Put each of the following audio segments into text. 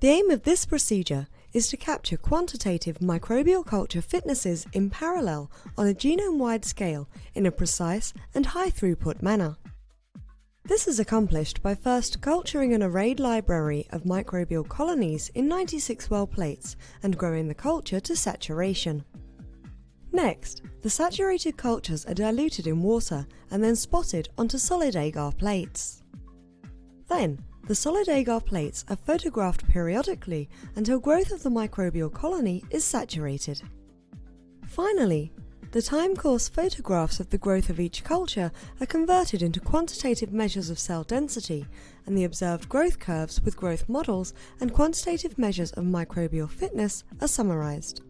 The aim of this procedure is to capture quantitative microbial culture fitnesses in parallel on a genome-wide scale in a precise and high-throughput manner. This is accomplished by first culturing an arrayed library of microbial colonies in 96 well plates and growing the culture to saturation. Next, the saturated cultures are diluted in water and then spotted onto solid agar plates. Then, the solid agar plates are photographed periodically until growth of the microbial colony is saturated. Finally, the time-course photographs of the growth of each culture are converted into quantitative measures of cell density, and the observed growth curves with growth models and quantitative measures of microbial fitness are summarized.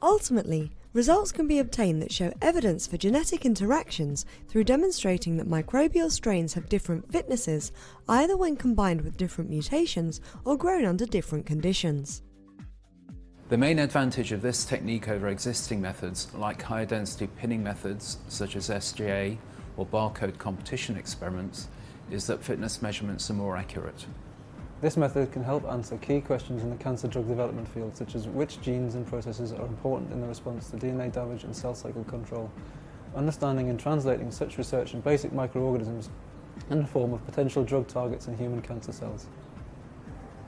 Ultimately, results can be obtained that show evidence for genetic interactions through demonstrating that microbial strains have different fitnesses, either when combined with different mutations or grown under different conditions. The main advantage of this technique over existing methods, like higher density pinning methods such as SGA or barcode competition experiments, is that fitness measurements are more accurate. This method can help answer key questions in the cancer drug development field, such as which genes and processes are important in the response to DNA damage and cell cycle control, understanding and translating such research in basic microorganisms in the form of potential drug targets in human cancer cells.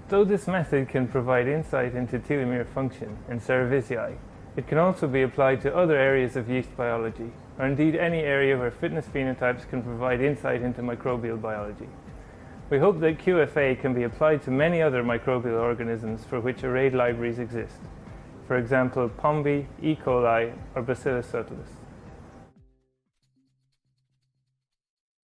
Though this method can provide insight into telomere function and cerevisiae, it can also be applied to other areas of yeast biology, or indeed any area where fitness phenotypes can provide insight into microbial biology. We hope that QFA can be applied to many other microbial organisms for which arrayed libraries exist, for example, Pombi, E. coli, or Bacillus subtilis.